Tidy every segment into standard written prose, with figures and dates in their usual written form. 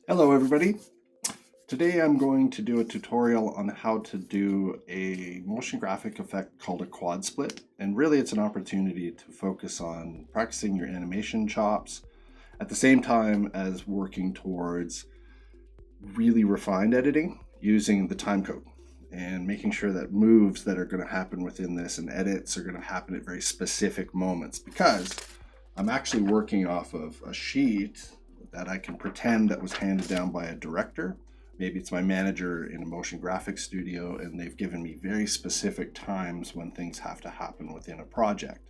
Hello everybody. Today I'm going to do a tutorial on how to do a motion graphic effect called a quad split. And really it's an opportunity to focus on practicing your animation chops at the same time as working towards really refined editing using the timecode and making sure that moves that are going to happen within this and edits are going to happen at very specific moments, because I'm actually working off of a sheet that I can pretend that was handed down by a director. Maybe it's my manager in a motion graphics studio, and they've given me very specific times when things have to happen within a project.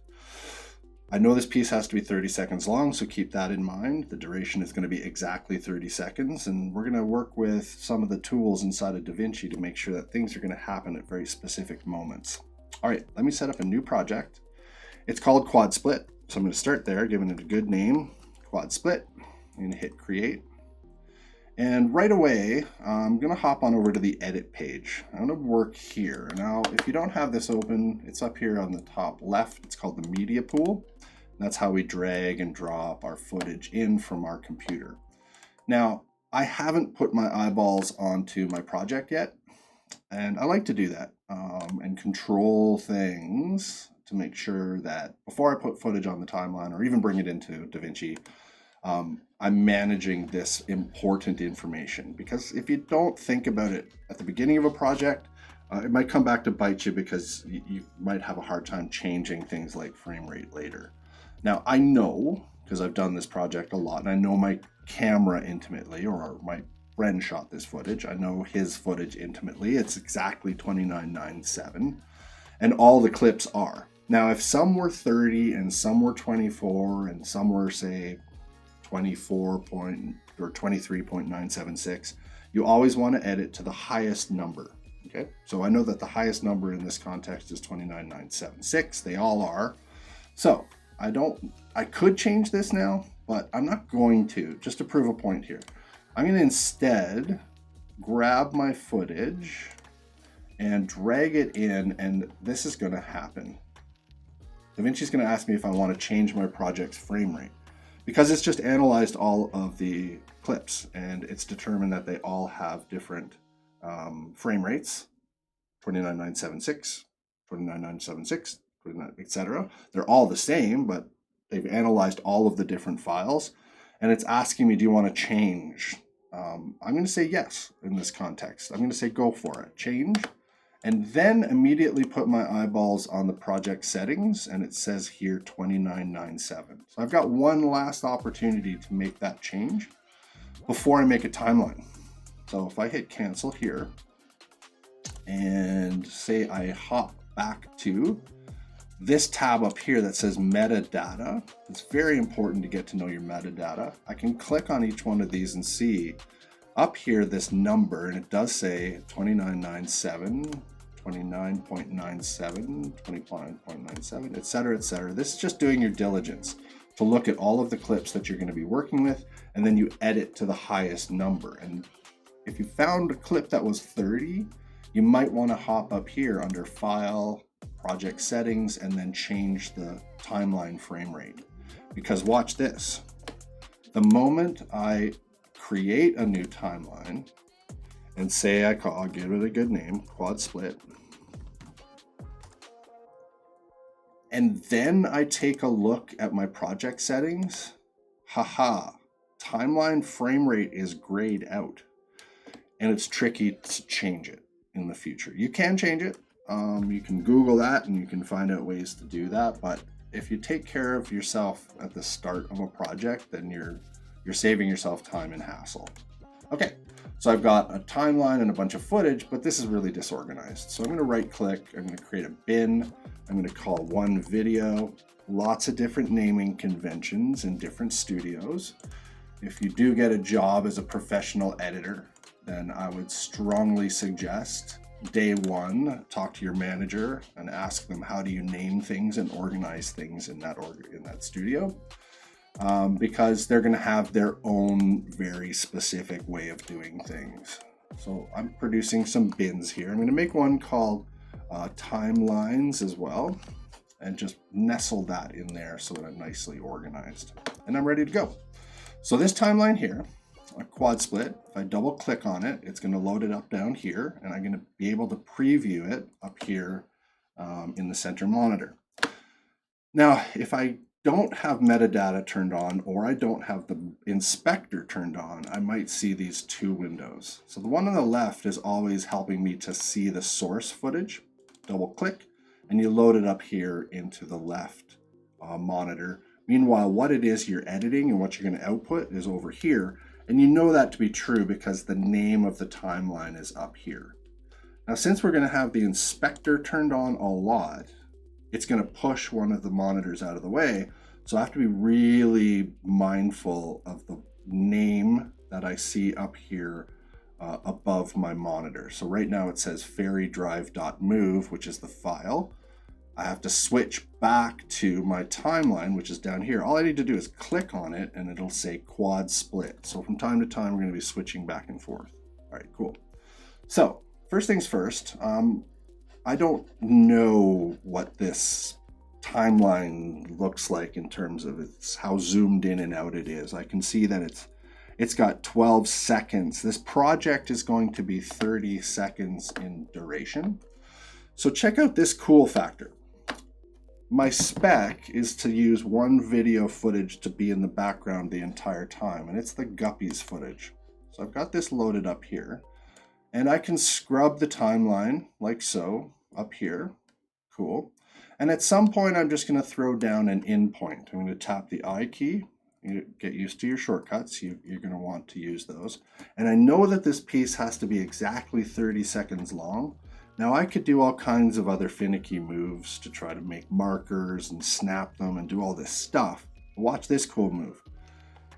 I know this piece has to be 30 seconds long, so keep that in mind. The duration is going to be exactly 30 seconds, and we're going to work with some of the tools inside of DaVinci to make sure that things are going to happen at very specific moments. All right, let me set up a new project. It's called Quad Split, so I'm going to start there, giving it a good name, Quad Split. I'm going to hit create. And right away, I'm going to hop on over to the edit page. I'm going to work here. Now, if you don't have this open, it's up here on the top left. It's called the media pool. That's how we drag and drop our footage in from our computer. Now, I haven't put my eyeballs onto my project yet, and I like to do that and control things to make sure that before I put footage on the timeline or even bring it into DaVinci, I'm managing this important information, because if you don't think about it at the beginning of a project, it might come back to bite you, because you might have a hard time changing things like frame rate later. Now, I know, because I've done this project a lot, and I know my camera intimately, or my friend shot this footage. I know his footage intimately. It's exactly 29.97, and all the clips are. Now, if some were 30 and some were 24 and some were, say, 24 point or 23.976, you always want to edit to the highest number. Okay, so I know that the highest number in this context is 29.976. They all are. So I could change this now, but I'm not going to, just to prove a point here. I'm going to instead grab my footage and drag it in, and this is going to happen. DaVinci's going to ask me if I want to change my project's frame rate, because it's just analyzed all of the clips and it's determined that they all have different frame rates, 29.976, 29.976, etc. They're all the same, but they've analyzed all of the different files, and it's asking me, do you want to change? I'm going to say yes in this context. I'm going to say go for it, change, and then immediately put my eyeballs on the project settings, and it says here 29.97. So I've got one last opportunity to make that change before I make a timeline. So if I hit cancel here and say I hop back to this tab up here that says metadata, it's very important to get to know your metadata. I can click on each one of these and see up here this number, and it does say 29.97, 29.97, 29.97, etc., etc. This is just doing your diligence to look at all of the clips that you're going to be working with, and then you edit to the highest number. And if you found a clip that was 30, you might want to hop up here under File, Project Settings, and then change the timeline frame rate. Because watch this. The moment I create a new timeline and say I'll give it a good name, Quad Split, and then I take a look at my project settings, timeline frame rate is grayed out, and it's tricky to change it in the future. You can change it. You can Google that and you can find out ways to do that, but if you take care of yourself at the start of a project, then you're saving yourself time and hassle. Okay, so I've got a timeline and a bunch of footage, but this is really disorganized. So I'm going to right click, I'm going to create a bin, I'm going to call one video, lots of different naming conventions in different studios. If you do get a job as a professional editor, then I would strongly suggest day one, talk to your manager and ask them, how do you name things and organize things in that studio? Because they're going to have their own very specific way of doing things. So I'm producing some bins here. I'm going to make one called timelines as well, and just nestle that in there so that I'm nicely organized. And I'm ready to go. So this timeline here, a quad split. If I double click on it, it's going to load it up down here, and I'm going to be able to preview it up here in the center monitor. Now, if I don't have metadata turned on, or I don't have the inspector turned on, I might see these two windows. So the one on the left is always helping me to see the source footage. Double click, and you load it up here into the left monitor. Meanwhile, what it is you're editing and what you're going to output is over here, and you know that to be true because the name of the timeline is up here. Now, since we're going to have the inspector turned on a lot, it's going to push one of the monitors out of the way. So I have to be really mindful of the name that I see up here above my monitor. So right now it says ferrydrive.move, which is the file. I have to switch back to my timeline, which is down here. All I need to do is click on it and it'll say quad split. So from time to time, we're going to be switching back and forth. All right, cool. So first things first, I don't know what this timeline looks like in terms of how zoomed in and out it is. I can see that it's got 12 seconds. This project is going to be 30 seconds in duration. So check out this cool factor. My spec is to use one video footage to be in the background the entire time, and it's the guppies footage. So I've got this loaded up here, and I can scrub the timeline like so up here. Cool. And at some point, I'm just going to throw down an in point. I'm going to tap the I key. You get used to your shortcuts. You're going to want to use those. And I know that this piece has to be exactly 30 seconds long. Now I could do all kinds of other finicky moves to try to make markers and snap them and do all this stuff. Watch this cool move.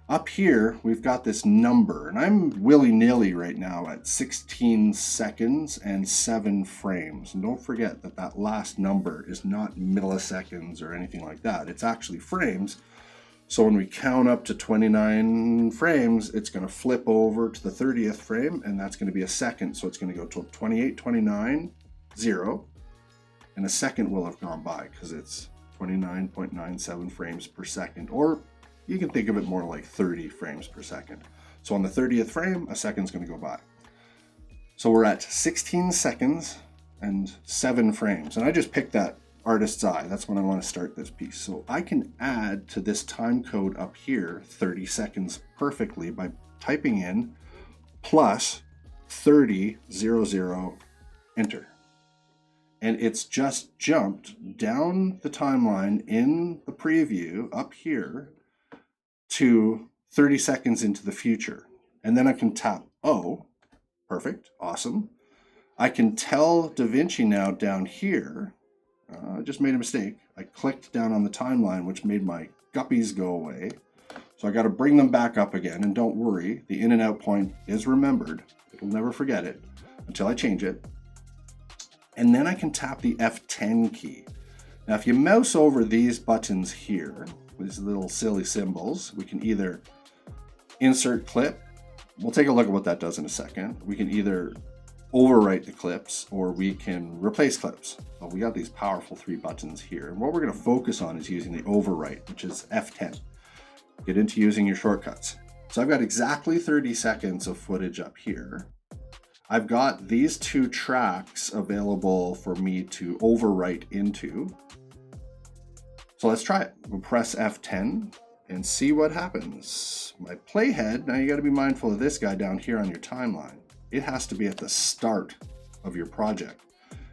Up here, we've got this number, and I'm willy-nilly right now at 16 seconds and 7 frames. And don't forget that that last number is not milliseconds or anything like that. It's actually frames. So when we count up to 29 frames, it's going to flip over to the 30th frame, and that's going to be a second. So it's going to go to 28, 29, 0, and a second will have gone by because it's 29.97 frames per second, or you can think of it more like 30 frames per second. So on the 30th frame, a second's going to go by. So we're at 16 seconds and 7 frames. And I just picked that artist's eye. That's when I want to start this piece. So I can add to this time code up here 30 seconds perfectly by typing in plus 3000 enter. And it's just jumped down the timeline in the preview up here to 30 seconds into the future. And then I can tap O. Perfect. Awesome. I can tell DaVinci now down here, I just made a mistake. I clicked down on the timeline, which made my guppies go away. So I got to bring them back up again. And don't worry, the in and out point is remembered. It'll never forget it until I change it. And then I can tap the F10 key. Now, if you mouse over these buttons here, these little silly symbols, we can either insert clip. We'll take a look at what that does in a second. We can either overwrite the clips or we can replace clips. So we got these powerful 3 buttons here. And what we're going to focus on is using the overwrite, which is F10. Get into using your shortcuts. So I've got exactly 30 seconds of footage up here. I've got these 2 tracks available for me to overwrite into. So let's try it. We'll press F10 and see what happens. My playhead, now you got to be mindful of this guy down here on your timeline. It has to be at the start of your project.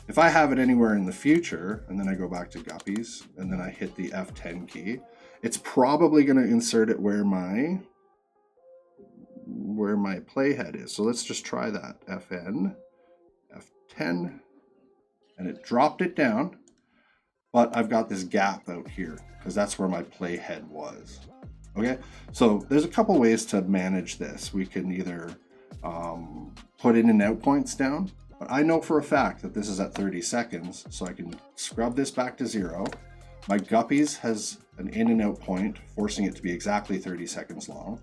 If I have it anywhere in the future, and then I go back to guppies, and then I hit the F10 key, it's probably going to insert it where my playhead is. So let's just try that. F10, and it dropped it down. But I've got this gap out here because that's where my playhead was. Okay, so there's a couple ways to manage this. We can either put in and out points down, but I know for a fact that this is at 30 seconds, so I can scrub this back to 0. My guppies has an in and out point, forcing it to be exactly 30 seconds long.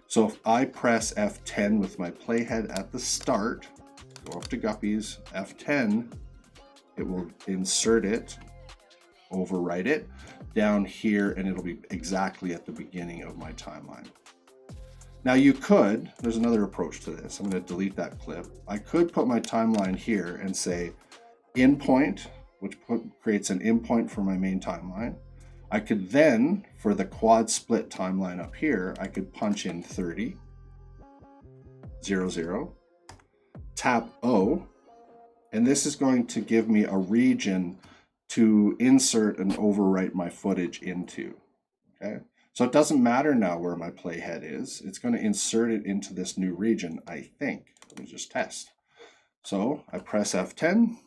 So if I press F10 with my playhead at the start, go up to guppies, F10, it will insert it, overwrite it down here, and it'll be exactly at the beginning of my timeline. Now you could, there's another approach to this. I'm going to delete that clip. I could put my timeline here and say in point, which creates an in point for my main timeline. I could then, for the quad split timeline up here, I could punch in 30, 0, 0, tap O, and this is going to give me a region to insert and overwrite my footage into, okay? So it doesn't matter now where my playhead is. It's going to insert it into this new region, I think. Let me just test. So I press F10,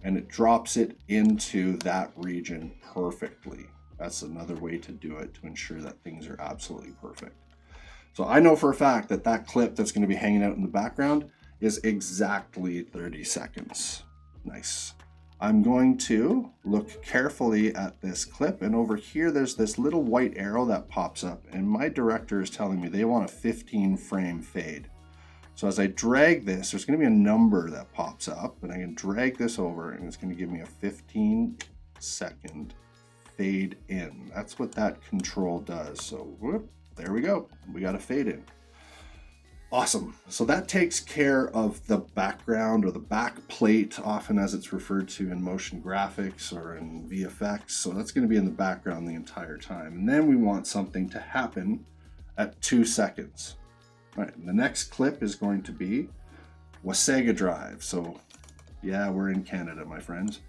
and it drops it into that region perfectly. That's another way to do it to ensure that things are absolutely perfect. So I know for a fact that that clip that's going to be hanging out in the background is exactly 30 seconds. Nice. I'm going to look carefully at this clip, and over here there's this little white arrow that pops up, and my director is telling me they want a 15 frame fade. So as I drag this, there's going to be a number that pops up, and I can drag this over and it's going to give me a 15-second fade in. That's what that control does. So whoop, there we go. We got a fade in. Awesome. So that takes care of the background, or the back plate, often as it's referred to in motion graphics or in VFX. So that's going to be in the background the entire time. And then we want something to happen at 2 seconds. All right, the next clip is going to be Sega Drive. So yeah, we're in Canada, my friends.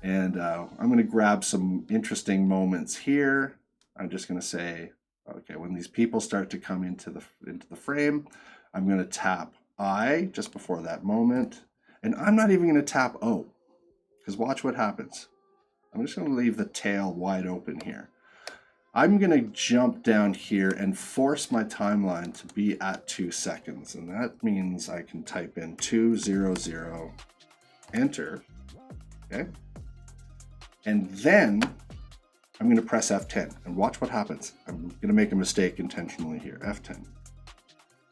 And I'm going to grab some interesting moments here. I'm just going to say, okay, when these people start to come into the frame, I'm going to tap I just before that moment. And I'm not even going to tap O, because watch what happens. I'm just going to leave the tail wide open here. I'm going to jump down here and force my timeline to be at 2 seconds. And that means I can type in 200, enter, okay? And then I'm going to press F10 and watch what happens. I'm going to make a mistake intentionally here, F10.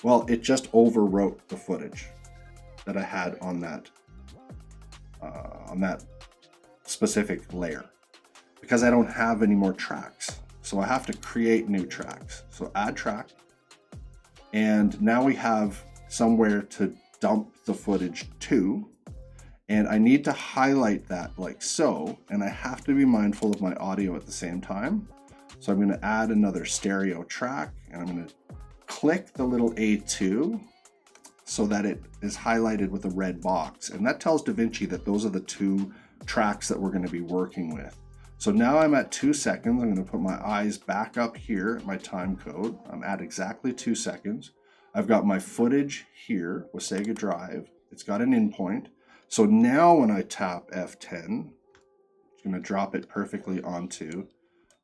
Well, it just overwrote the footage that I had on that specific layer, because I don't have any more tracks. So I have to create new tracks. So add track. And now we have somewhere to dump the footage to. And I need to highlight that like so. And I have to be mindful of my audio at the same time. So I'm going to add another stereo track, and I'm going to click the little A2 so that it is highlighted with a red box. And that tells DaVinci that those are the 2 tracks that we're going to be working with. So now I'm at 2 seconds. I'm going to put my eyes back up here at my time code. I'm at exactly 2 seconds. I've got my footage here with Sega Drive. It's got an in point. So now when I tap F10, it's going to drop it perfectly onto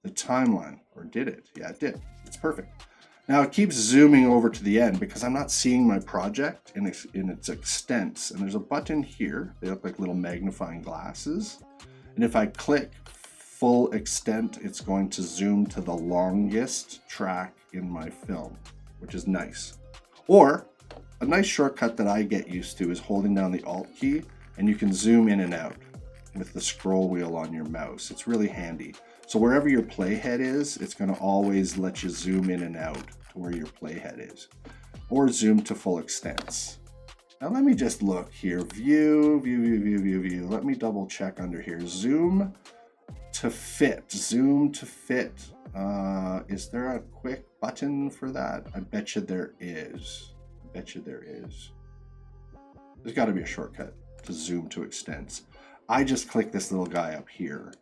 the timeline. Or did it? Yeah, it did. It's perfect. Now it keeps zooming over to the end because I'm not seeing my project in its extents. And there's a button here. They look like little magnifying glasses. And if I click full extent, it's going to zoom to the longest track in my film, which is nice. Or a nice shortcut that I get used to is holding down the Alt key, and you can zoom in and out with the scroll wheel on your mouse. It's really handy. So wherever your playhead is, it's going to always let you zoom in and out to where your playhead is, or zoom to full extents. Now let me just look here. View. Let me double check under here. Zoom to fit. Is there a quick button for that? I bet you there is. There's got to be a shortcut to zoom to extents. I just click this little guy up here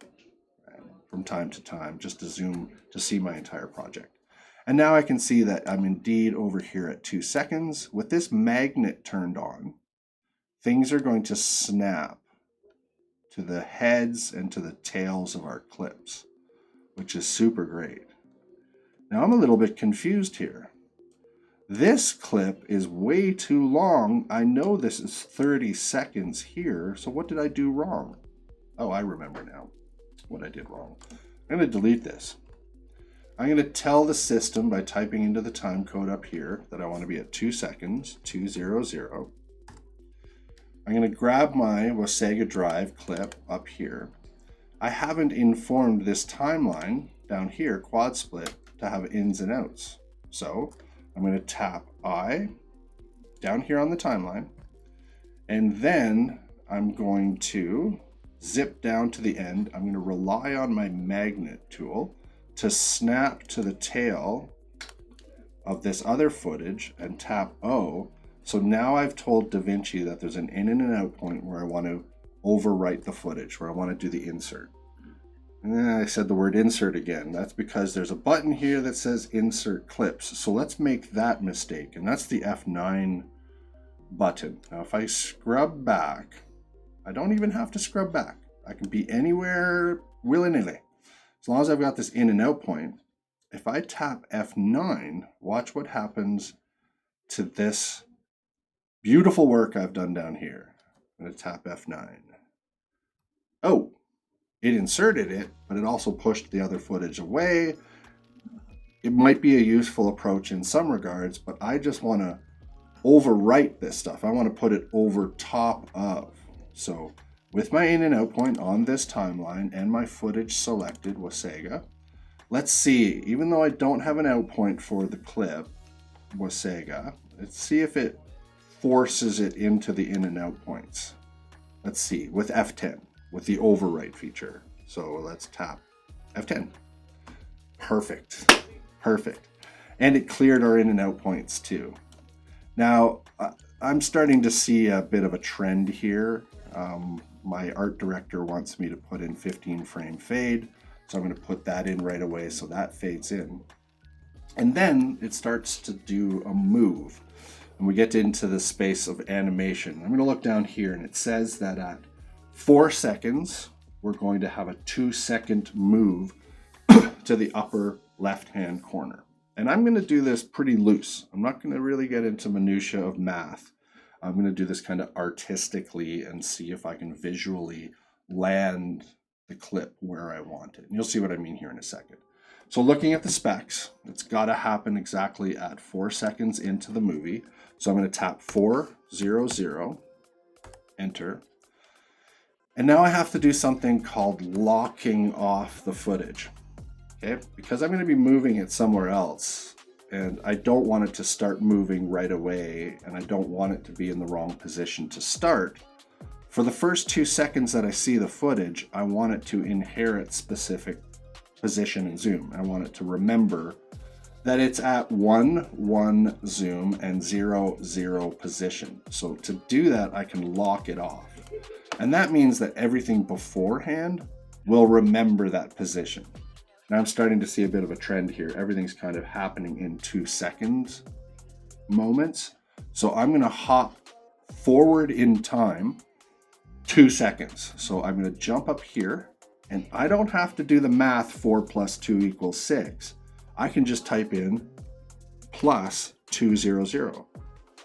from time to time just to zoom to see my entire project. And now I can see that I'm indeed over here at 2 seconds. With this magnet turned on, things are going to snap to the heads and to the tails of our clips, which is super great. Now I'm a little bit confused here. This clip is way too long. I know this is 30 seconds here, so what did I do wrong? Oh, I remember now what I did wrong. I'm going to delete this. I'm going to tell the system by typing into the time code up here that I want to be at 2 seconds, 200. I'm going to grab my Sega Drive clip up here. I haven't informed this timeline down here, quad split, to have ins and outs. So I'm going to tap I down here on the timeline, and then I'm going to zip down to the end. I'm going to rely on my magnet tool to snap to the tail of this other footage and tap O. So now I've told DaVinci that there's an in and an out point where I want to overwrite the footage, where I want to do the insert. And I said the word insert again. That's because there's a button here that says insert clips. So let's make that mistake, and that's the F9 button. Now if I scrub back, I don't even have to scrub back. I can be anywhere willy-nilly. As long as I've got this in and out point, if I tap F9, watch what happens to this beautiful work I've done down here. I'm going to tap F9. Oh, it inserted it, but it also pushed the other footage away. It might be a useful approach in some regards, but I just want to overwrite this stuff. I want to put it over top of. So with my in and out point on this timeline and my footage selected with Sega, let's see, even though I don't have an out point for the clip with Sega, let's see if it forces it into the in and out points. Let's see, with F10, with the overwrite feature. So let's tap F10. Perfect, perfect. And it cleared our in and out points too. Now, I'm starting to see a bit of a trend here. My art director wants me to put in 15 frame fade. So I'm going to put that in right away so that fades in. And then it starts to do a move. And we get into the space of animation. I'm going to look down here, and it says that at 4 seconds, we're going to have a 2-second move to the upper left-hand corner. And I'm going to do this pretty loose. I'm not going to really get into minutia of math. I'm going to do this kind of artistically and see if I can visually land the clip where I want it. And you'll see what I mean here in a second. So looking at the specs, it's got to happen exactly at 4 seconds into the movie. So I'm going to tap 400, enter. And now I have to do something called locking off the footage. Okay, because I'm going to be moving it somewhere else, and I don't want it to start moving right away, and I don't want it to be in the wrong position to start. For the first 2 seconds that I see the footage, I want it to inherit specific position and zoom. I want it to remember that it's at 1, 1 zoom and 0, 0 position. So to do that, I can lock it off. And that means that everything beforehand will remember that position. Now I'm starting to see a bit of a trend here. Everything's kind of happening in 2-second moments. So I'm going to hop forward in time 2 seconds. So I'm going to jump up here, and I don't have to do the math 4 plus 2 = 6. I can just type in plus 200,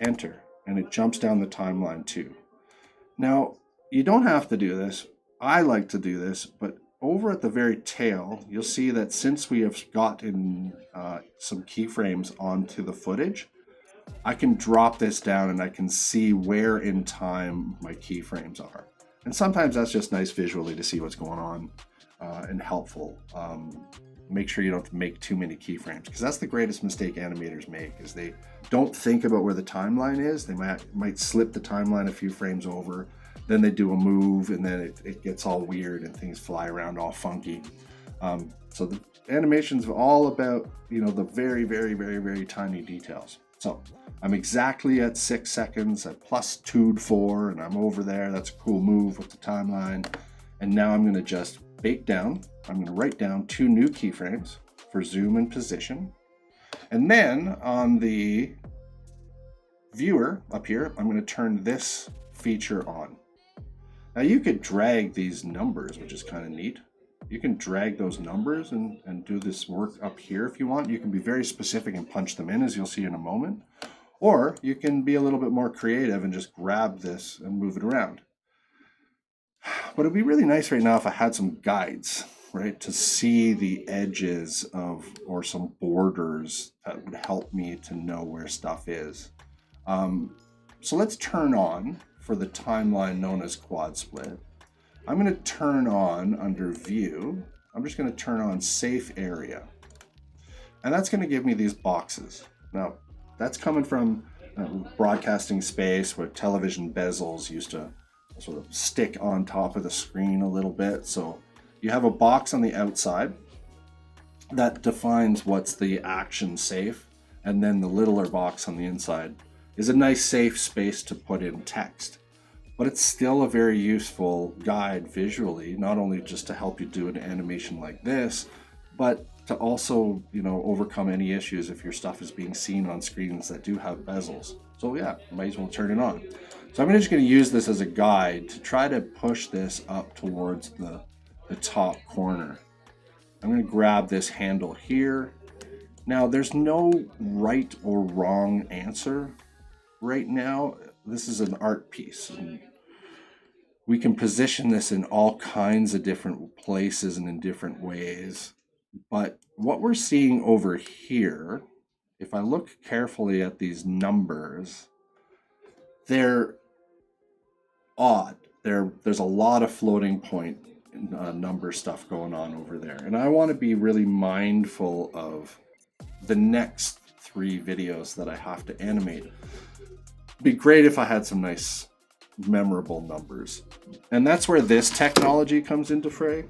enter, and it jumps down the timeline too. Now, you don't have to do this. I like to do this, but over at the very tail, you'll see that since we have gotten some keyframes onto the footage, I can drop this down and I can see where in time my keyframes are. And sometimes that's just nice visually to see what's going on and helpful. Make sure you don't make too many keyframes, because that's the greatest mistake animators make, is they don't think about where the timeline is. They might slip the timeline a few frames over, then they do a move, and then it gets all weird and things fly around all funky. So the animation's all about, the very, very, very, very tiny details. So I'm exactly at 6 seconds, at plus 2'd4", and I'm over there. That's a cool move with the timeline. And now I'm going to just bake down. I'm going to write down 2 new keyframes for zoom and position. And then on the viewer up here, I'm going to turn this feature on. Now you could drag these numbers, which is kind of neat. You can drag those numbers and do this work up here if you want. You can be very specific and punch them in, as you'll see in a moment. Or you can be a little bit more creative and just grab this and move it around. But it'd be really nice right now if I had some guides, right, to see the edges of, or some borders that would help me to know where stuff is. So let's turn on, for the timeline known as quad split, I'm going to turn on under view, I'm just going to turn on safe area. And that's going to give me these boxes. Now, that's coming from broadcasting space where television bezels used to sort of stick on top of the screen a little bit. So you have a box on the outside that defines what's the action safe, and then the littler box on the inside is a nice safe space to put in text. But it's still a very useful guide visually, not only just to help you do an animation like this, but to also, overcome any issues if your stuff is being seen on screens that do have bezels. So yeah, might as well turn it on. So I'm just going to use this as a guide to try to push this up towards the top corner. I'm going to grab this handle here. Now, there's no right or wrong answer right now. This is an art piece. And we can position this in all kinds of different places and in different ways. But what we're seeing over here, if I look carefully at these numbers, they're odd. There's a lot of floating point number stuff going on over there. And I want to be really mindful of the next 3 videos that I have to animate. It'd be great if I had some nice memorable numbers. And that's where this technology comes into fray.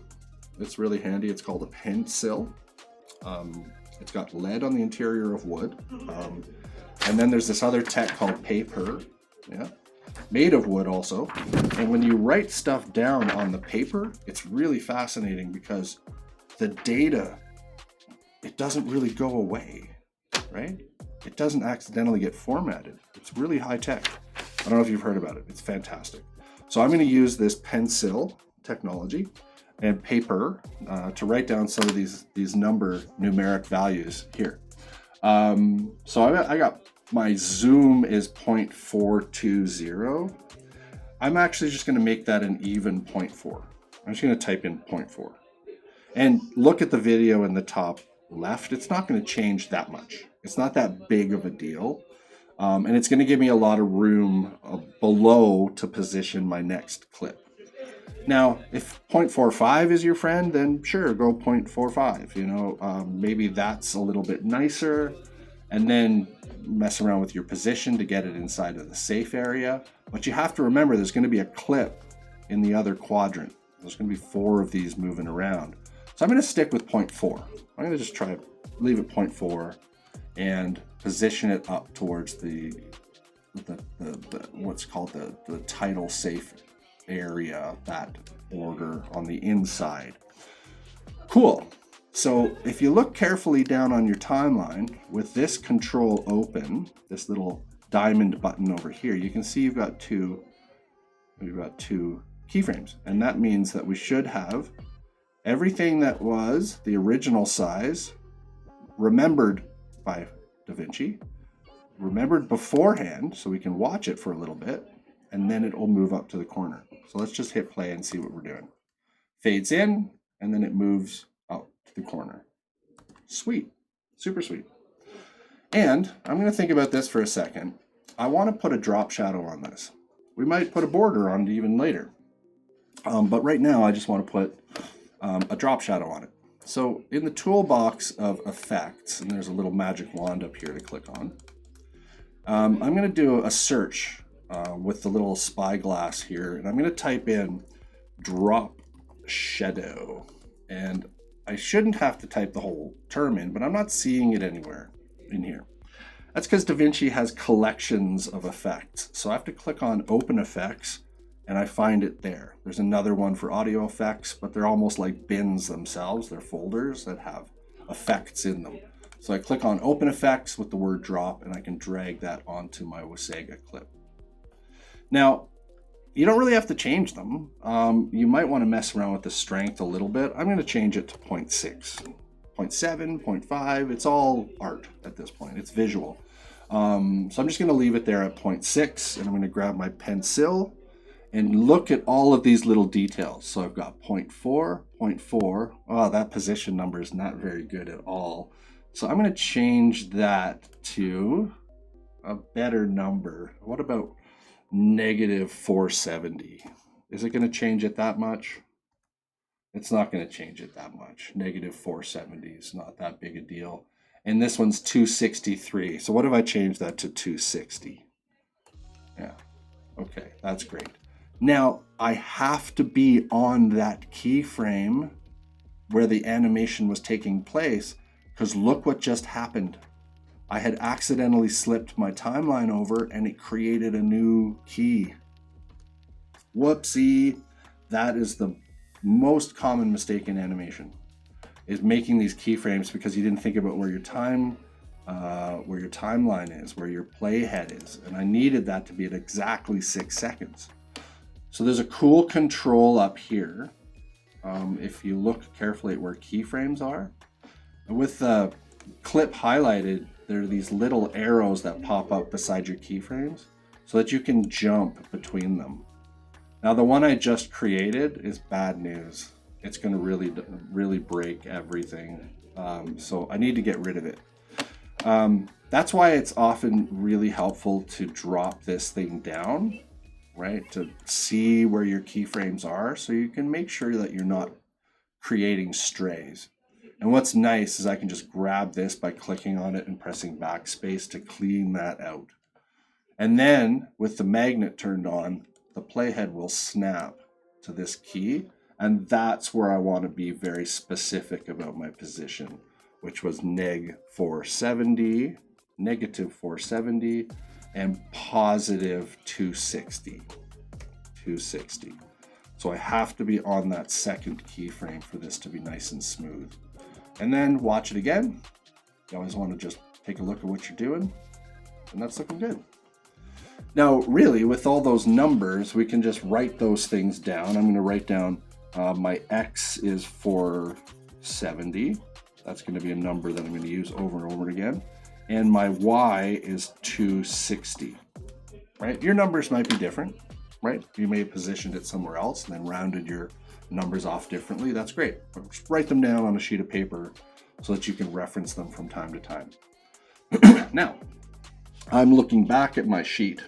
It's really handy. It's called a pencil. It's got lead on the interior of wood. And then there's this other tech called paper. Yeah. Made of wood also. And when you write stuff down on the paper, it's really fascinating because the data, it doesn't really go away, right? It doesn't accidentally get formatted. It's really high tech. I don't know if you've heard about it. It's fantastic. So I'm going to use this pencil technology and paper to write down some of these numeric values here. So I got my zoom is 0.420. I'm actually just going to make that an even 0.4. I'm just going to type in 0.4. And look at the video in the top left. It's not going to change that much. It's not that big of a deal. And it's going to give me a lot of room below to position my next clip. Now, if 0.45 is your friend, then sure, go 0.45. Maybe that's a little bit nicer. And then mess around with your position to get it inside of the safe area. But you have to remember there's going to be a clip in the other quadrant. There's going to be 4 of these moving around. So I'm going to stick with 0.4. I'm going to just try to leave it 0.4 and position it up towards the what's called the title safe area, that border on the inside. Cool. So if you look carefully down on your timeline with this control open, this little diamond button over here, you can see we've got two keyframes. And that means that we should have everything that was the original size remembered by DaVinci, remembered beforehand so we can watch it for a little bit, and then it will move up to the corner. So let's just hit play and see what we're doing. Fades in, and then it moves up to the corner. Sweet, super sweet. And I'm going to think about this for a second. I want to put a drop shadow on this. We might put a border on it even later. But right now I just want to put a drop shadow on it. So in the toolbox of effects, and there's a little magic wand up here to click on, I'm going to do a search with the little spyglass here, and I'm going to type in drop shadow. And I shouldn't have to type the whole term in, but I'm not seeing it anywhere in here. That's because DaVinci has collections of effects. So I have to click on open effects, and I find it there. There's another one for audio effects, but they're almost like bins themselves. They're folders that have effects in them. So I click on open effects with the word drop, and I can drag that onto my Wasega clip. Now, you don't really have to change them. You might want to mess around with the strength a little bit. I'm going to change it to 0.6, 0.7, 0.5. It's all art at this point. It's visual. So I'm just going to leave it there at 0.6, and I'm going to grab my pencil and look at all of these little details. So I've got 0.4, 0.4. Oh, that position number is not very good at all. So I'm going to change that to a better number. What about -470? Is it going to change it that much? It's not going to change it that much. -470 is not that big a deal. and this one's 263. So what if I change that to 260? Yeah, okay, that's great. Now I have to be on that keyframe where the animation was taking place, because look what just happened. I had accidentally slipped my timeline over and it created a new key. Whoopsie. That is the most common mistake in animation, is making these keyframes because you didn't think about where your timeline is, where your playhead is. And I needed that to be at exactly 6 seconds. So there's a cool control up here. If you look carefully at where keyframes are, and with the clip highlighted, there are these little arrows that pop up beside your keyframes so that you can jump between them. Now the one I just created is bad news. It's going to really break everything. So I need to get rid of it. That's why it's often really helpful to drop this thing down, right? To see where your keyframes are so you can make sure that you're not creating strays. And what's nice is I can just grab this by clicking on it and pressing backspace to clean that out. And then with the magnet turned on, the playhead will snap to this key. And that's where I want to be very specific about my position, which was negative 470, and positive 260. So I have to be on that second keyframe for this to be nice and smooth. And then watch it again. You always want to just take a look at what you're doing, and that's looking good. Now, really, with all those numbers, we can just write those things down. I'm going to write down my X is 470. That's going to be a number that I'm going to use over and over again. And my Y is 260, right? Your numbers might be different, right? You may have positioned it somewhere else and then rounded your numbers off differently. That's great. But just write them down on a sheet of paper so that you can reference them from time to time. Now, I'm looking back at my sheet.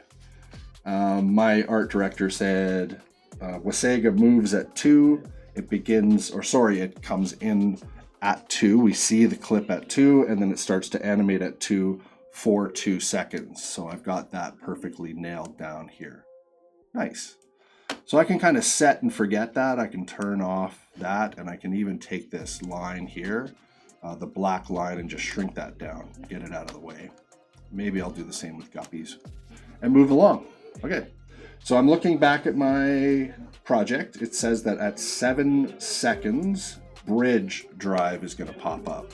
My art director said Wasega moves at 2. It comes in at 2. We see the clip at 2, and then it starts to animate at 2 for 2 seconds. So I've got that perfectly nailed down here. Nice. So I can kind of set and forget that. I can turn off that, and I can even take this line here, the black line, and just shrink that down, get it out of the way. Maybe I'll do the same with guppies and move along. Okay, so I'm looking back at my project. It says that at 7 seconds, bridge drive is going to pop up.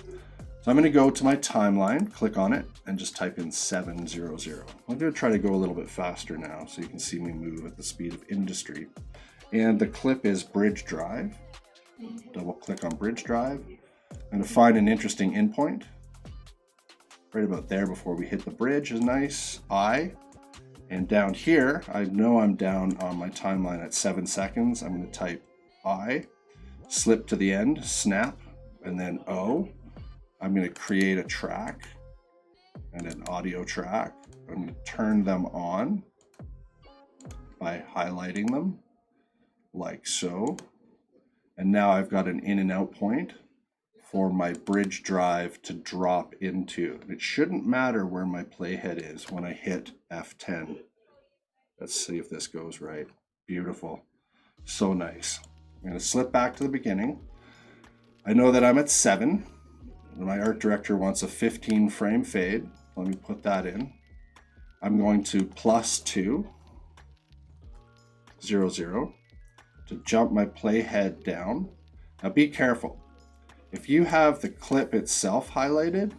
So I'm going to go to my timeline, click on it, and just type in 700. I'm going to try to go a little bit faster now so you can see me move at the speed of industry. And the clip is bridge drive. Double click on bridge drive. I'm going to find an interesting endpoint. Right about there before we hit the bridge is nice. And down here, I know I'm down on my timeline at 7 seconds. I'm going to type I, slip to the end, snap, and then O. I'm going to create a track and an audio track. I'm going to turn them on by highlighting them like so. And now I've got an in and out point for my bridge drive to drop into. It shouldn't matter where my playhead is when I hit F10. Let's see if this goes right. Beautiful. So nice. I'm going to slip back to the beginning. I know that I'm at 7. My art director wants a 15 frame fade. Let me put that in. I'm going to +2, 0, 0, to jump my playhead down. Now be careful. If you have the clip itself highlighted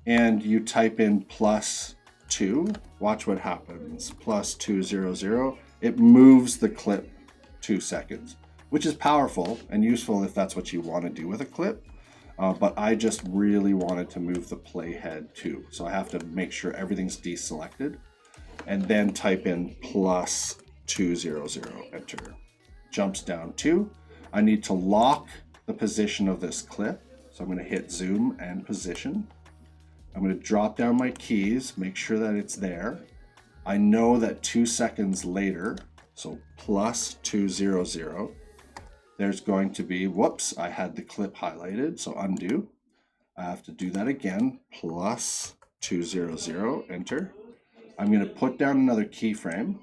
and you type in +2, watch what happens. +2, 0, 0. It moves the clip 2 seconds, which is powerful and useful if that's what you want to do with a clip. But I just really wanted to move the playhead too. So I have to make sure everything's deselected and then type in +2, 0, 0, enter. Jumps down 2. I need to lock the position of this clip. So I'm going to hit zoom and position. I'm going to drop down my keys, make sure that it's there. I know that 2 seconds later, so +2, 0, 0, there's going to be, whoops, I had the clip highlighted, so undo. I have to do that again, plus 200, enter. I'm going to put down another keyframe,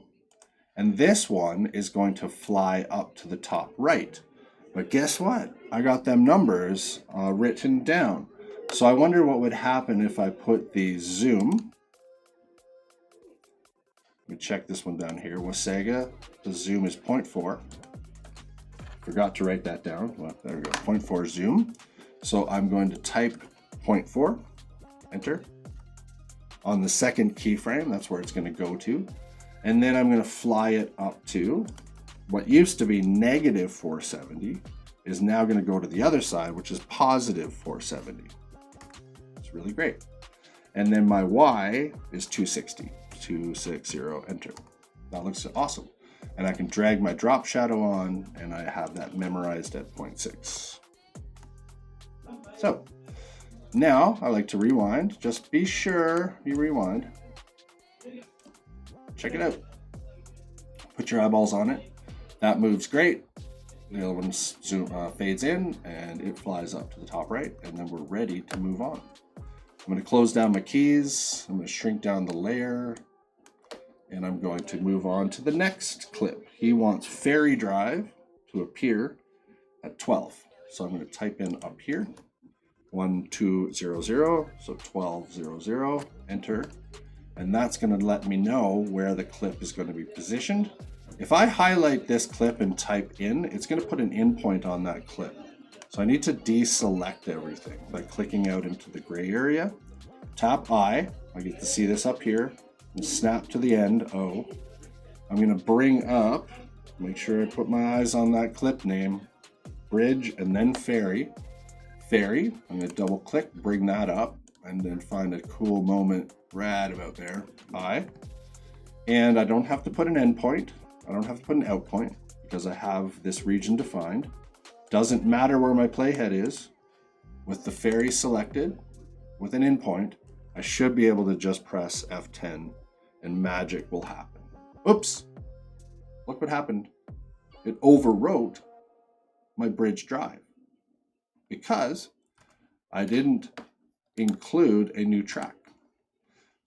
and this one is going to fly up to the top right. But guess what? I got them numbers written down. So I wonder what would happen if I put the zoom. Let me check this one down here. Wasaga, the zoom is 0.4. Forgot to write that down. Well, there we go, 0.4 zoom. So I'm going to type 0.4, enter. On the second keyframe, that's where it's going to go to. And then I'm going to fly it up to what used to be negative 470 is now going to go to the other side, which is positive 470. It's really great. And then my Y is 260, 260, enter. That looks awesome. And I can drag my drop shadow on, and I have that memorized at 0.6. So now I like to rewind. Just be sure you rewind. Check it out. Put your eyeballs on it. That moves great. The other one fades in and it flies up to the top right, and then we're ready to move on. I'm going to close down my keys. I'm going to shrink down the layer, and I'm going to move on to the next clip. He wants Ferry Drive to appear at 12. So I'm going to type in up here 1200, so 1200, enter. And that's going to let me know where the clip is going to be positioned. If I highlight this clip and type in, it's going to put an endpoint on that clip. So I need to deselect everything by clicking out into the gray area. Tap I get to see this up here, and snap to the end, O. I'm going to bring up, make sure I put my eyes on that clip name, bridge, and then ferry. Ferry, I'm going to double click, bring that up, and then find a cool moment right about there, I. And I don't have to put an endpoint. I don't have to put an out point because I have this region defined. Doesn't matter where my playhead is. With the ferry selected, with an endpoint, I should be able to just press F10 and magic will happen. Oops! Look what happened. It overwrote my bridge drive because I didn't include a new track.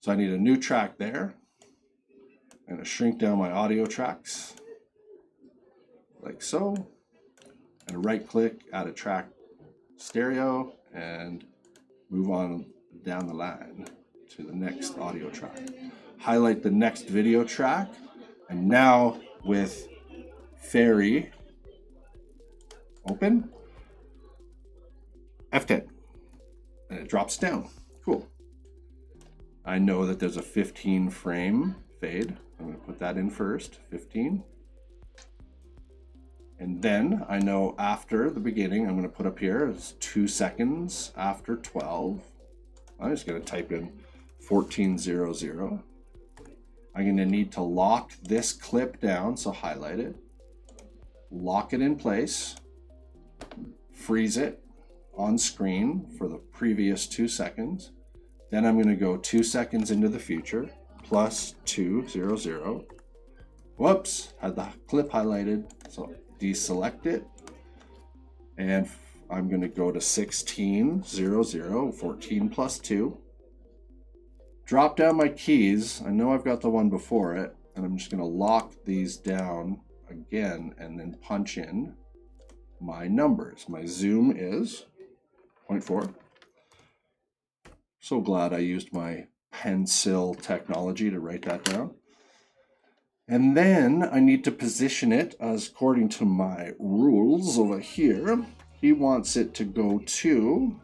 So I need a new track there. I'm going to shrink down my audio tracks like so, and right click, add a track stereo, and move on down the line to the next audio track. Highlight the next video track, and now with Ferry open, F10, and it drops down. Cool. I know that there's a 15 frame fade. I'm going to put that in first, 15. And then I know after the beginning, I'm going to put up here is 2 seconds after 12. I'm just going to type in 1400. I'm going to need to lock this clip down, so highlight it, lock it in place, freeze it on screen for the previous 2 seconds. Then I'm going to go 2 seconds into the future, plus 200. Whoops, had the clip highlighted, so deselect it. And I'm going to go to 1600, 14 plus 2. Drop down my keys. I know I've got the one before it, and I'm just going to lock these down again and then punch in my numbers. My zoom is 0.4. So glad I used my pencil technology to write that down. And then I need to position it as according to my rules over here. He wants it to go to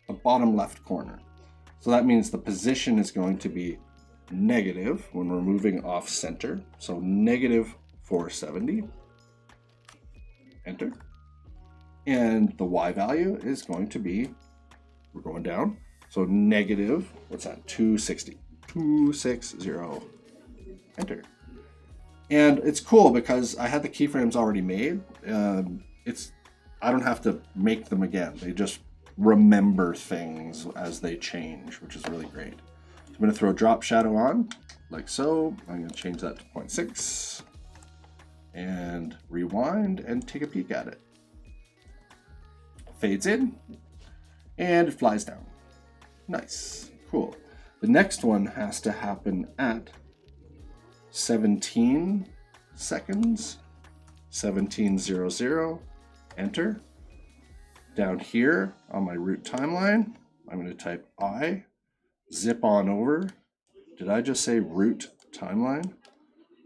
the bottom left corner. So that means the position is going to be negative when we're moving off center. So negative 470. Enter. And the Y value is going to be, we're going down. So negative, what's that? 260. 260. Enter. And it's cool because I had the keyframes already made. I don't have to make them again. They just remember things as they change, which is really great. So I'm going to throw a drop shadow on, like so. I'm going to change that to 0.6 and rewind and take a peek at it. Fades in. and it flies down. Nice, cool. The next one has to happen at 17 seconds, 1700, enter. Down here on my root timeline, I'm going to type I, zip on over. Did I just say root timeline?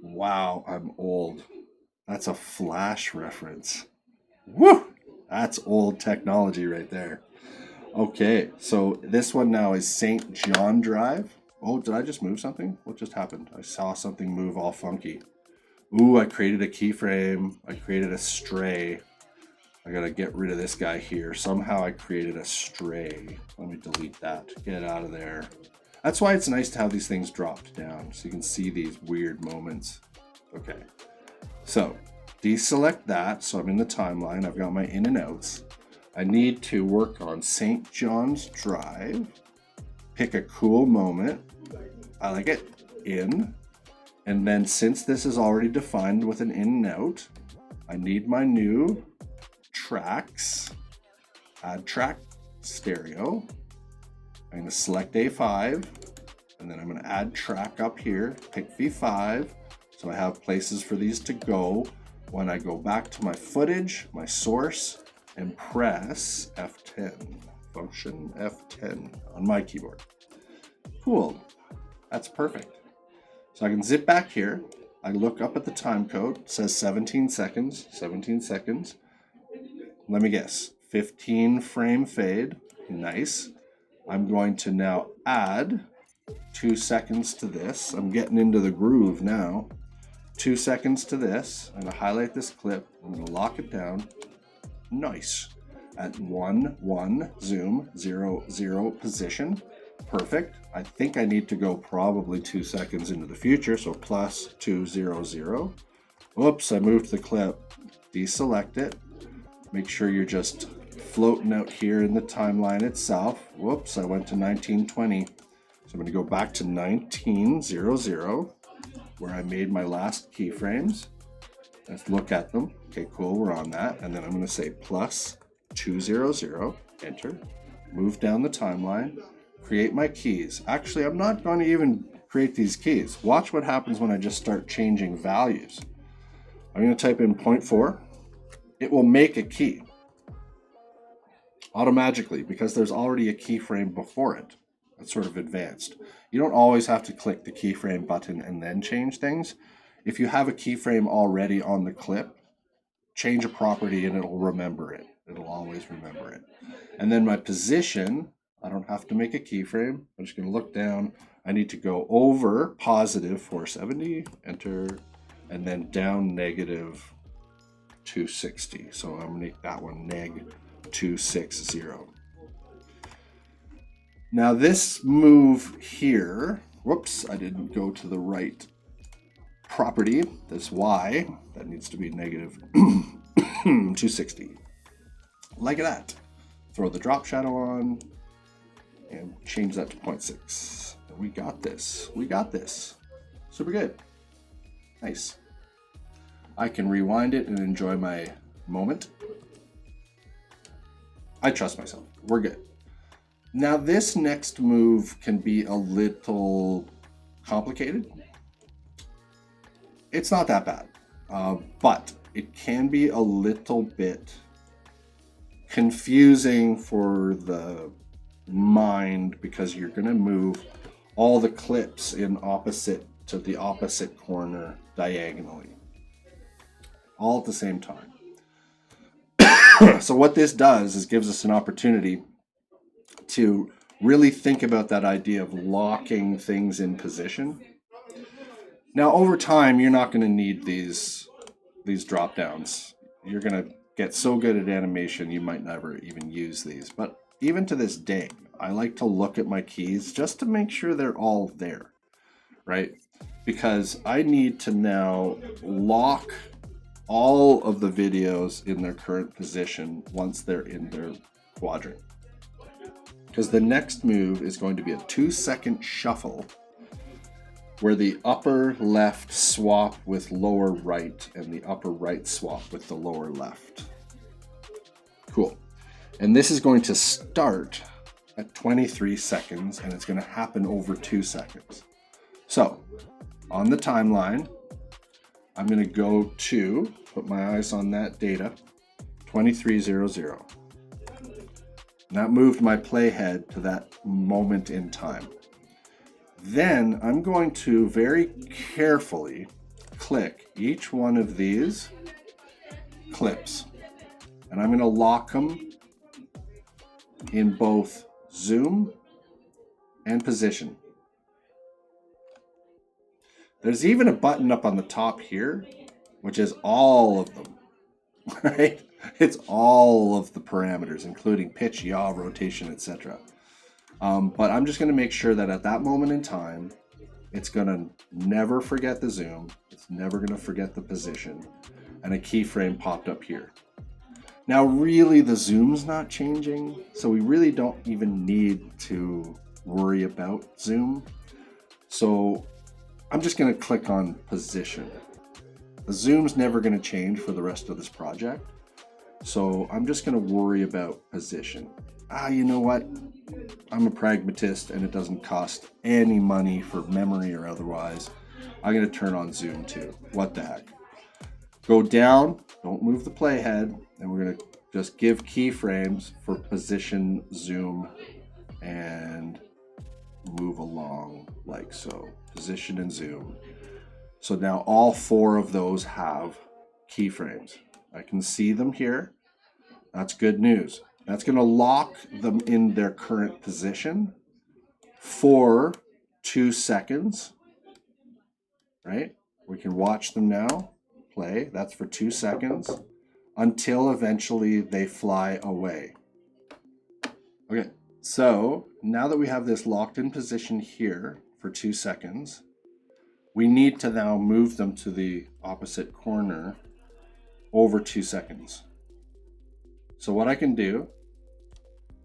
Wow, I'm old. That's a Flash reference. Woo! That's old technology right there. Okay, so this one now is St. John Drive. Oh, did I just move something? What just happened? I saw something move all funky. Ooh, I created a keyframe. I created a stray. I gotta get rid of this guy here. Somehow I created a stray. Let me delete that. Get out of there. That's why it's nice to have these things dropped down so you can see these weird moments. Okay, so deselect that. So I'm in the timeline. I've got my in and outs. I need to work on St. John's Drive. Pick a cool moment. I like it. In. And then since this is already defined with an in and out, I need my new tracks. Add track stereo. I'm going to select A5. And then I'm going to add track up here. Pick V5. So I have places for these to go. When I go back to my footage, my source, and press F10, function F10 on my keyboard. Cool, that's perfect. So I can zip back here. I look up at the time code, it says 17 seconds, 17 seconds. Let me guess, 15 frame fade, nice. I'm going to now add 2 seconds to this. I'm getting into the groove now. 2 seconds to this. I'm gonna highlight this clip, I'm gonna lock it down. Nice. At 1, 1, zoom, 0, 0 position. Perfect. I think I need to go probably 2 seconds into the future, so plus 2, 0, 0. Whoops, I moved the clip. Deselect it. Make sure you're just floating out here in the timeline itself. Whoops, I went to 1920. So I'm going to go back to 1900, where I made my last keyframes. Let's look at them. Okay, cool, we're on that. And then I'm going to say plus 200, enter. Move down the timeline, create my keys. Actually, I'm not going to even create these keys. Watch what happens when I just start changing values. I'm going to type in 0.4. It will make a key automatically because there's already a keyframe before it. That's sort of advanced. You don't always have to click the keyframe button and then change things. If you have a keyframe already on the clip, change a property and it'll remember it. It'll always remember it. And then my position, I don't have to make a keyframe. I'm just going to look down. I need to go over positive 470, enter, and then down negative 260. So I'm going to make that one neg 260. Now this move here, whoops, I didn't go to the right property, this Y, that needs to be negative 260. Like that. Throw the drop shadow on and change that to 0.6. We got this. We got this. Super good. Nice. I can rewind it and enjoy my moment. I trust myself. We're good. Now this next move can be a little complicated. It's not that bad, but it can be a little bit confusing for the mind because you're going to move all the clips in opposite to the opposite corner diagonally all at the same time. So what this does is gives us an opportunity to really think about that idea of locking things in position. Now over time you're not going to need these drop downs. You're going to get so good at animation you might never even use these, but even to this day I like to look at my keys just to make sure they're all there, right? Because I need to now lock all of the videos in their current position once they're in their quadrant. Because the next move is going to be a 2-second shuffle where the upper left swap with lower right and the upper right swap with the lower left. Cool. And this is going to start at 23 seconds and it's going to happen over 2 seconds. So on the timeline, I'm going to go to, put my eyes on that data, 2300. And that moved my playhead to that moment in time. Then I'm going to very carefully click each one of these clips. And I'm going to lock them in both zoom and position. There's even a button up on the top here, which is all of them, right? It's all of the parameters, including pitch, yaw, rotation, etc. But I'm just going to make sure that at that moment in time, it's going to never forget the zoom. It's never going to forget the position. And a keyframe popped up here. Now, really, the zoom's not changing, so we really don't even need to worry about zoom. So I'm just going to click on position. The zoom's never going to change for the rest of this project. So I'm just going to worry about position. You know what? I'm a pragmatist and it doesn't cost any money for memory or otherwise. I'm going to turn on zoom too. What the heck? Go down, don't move the playhead, and we're going to just give keyframes for position, zoom, and move along like so. Position and zoom. So now all 4 of those have keyframes. I can see them here. That's good news. That's going to lock them in their current position for 2 seconds, right? We can watch them now. Play. That's for 2 seconds until eventually they fly away. Okay, so now that we have this locked in position here for 2 seconds, we need to now move them to the opposite corner over 2 seconds. So what I can do,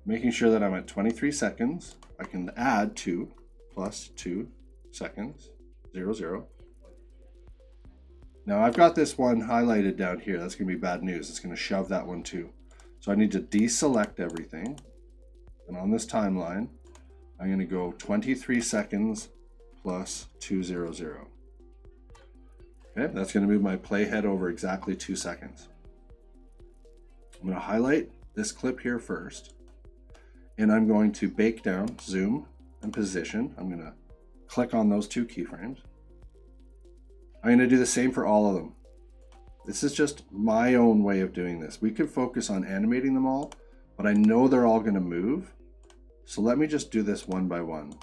making sure that I'm at 23 seconds, I can add 2 plus 2 seconds, 0, 0. Now I've got this one highlighted down here. That's going to be bad news. It's going to shove that one too. So I need to deselect everything. And on this timeline, I'm going to go 23 seconds plus 200. Okay, that's going to move my playhead over exactly 2 seconds. I'm going to highlight this clip here first. And I'm going to bake down, zoom, and position. I'm going to click on those 2 keyframes. I'm going to do the same for all of them. This is just my own way of doing this. We could focus on animating them all, but I know they're all going to move. So let me just do this one by one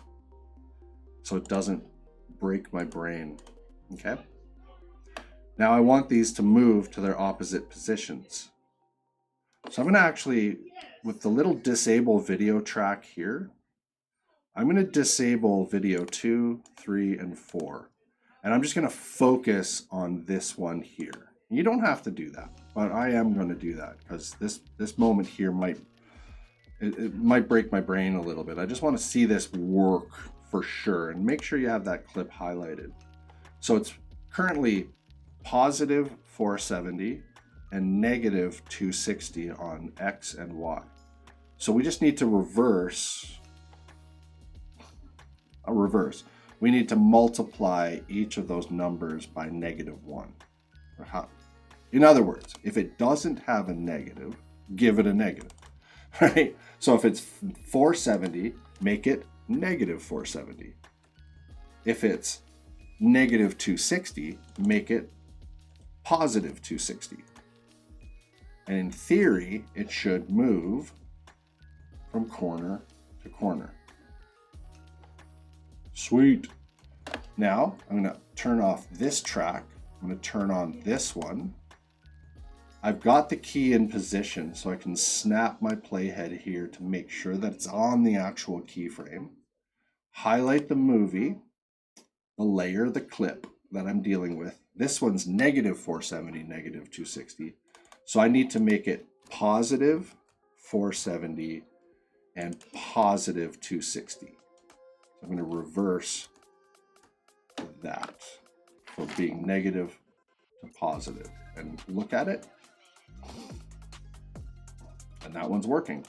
so it doesn't break my brain. Okay? Now I want these to move to their opposite positions. So I'm going to actually, with the little disable video track here, I'm going to disable video 2, 3, and 4. And I'm just going to focus on this one here. You don't have to do that, but I am going to do that because this moment here might break my brain a little bit. I just want to see this work for sure, and make sure you have that clip highlighted. So it's currently positive 470 and negative 260 on X and Y. So we just need to reverse. We need to multiply each of those numbers by -1. In other words, if it doesn't have a negative, give it a negative, right? So if it's 470, make it negative 470. If it's negative 260, make it positive 260. And in theory, it should move from corner to corner. Sweet. Now I'm going to turn off this track. I'm going to turn on this one. I've got the key in position so I can snap my playhead here to make sure that it's on the actual keyframe. Highlight the movie, the layer, the clip that I'm dealing with. This one's negative 470, negative 260. So I need to make it positive 470 and positive 260. I'm going to reverse that from being negative to positive and look at it. and that one's working.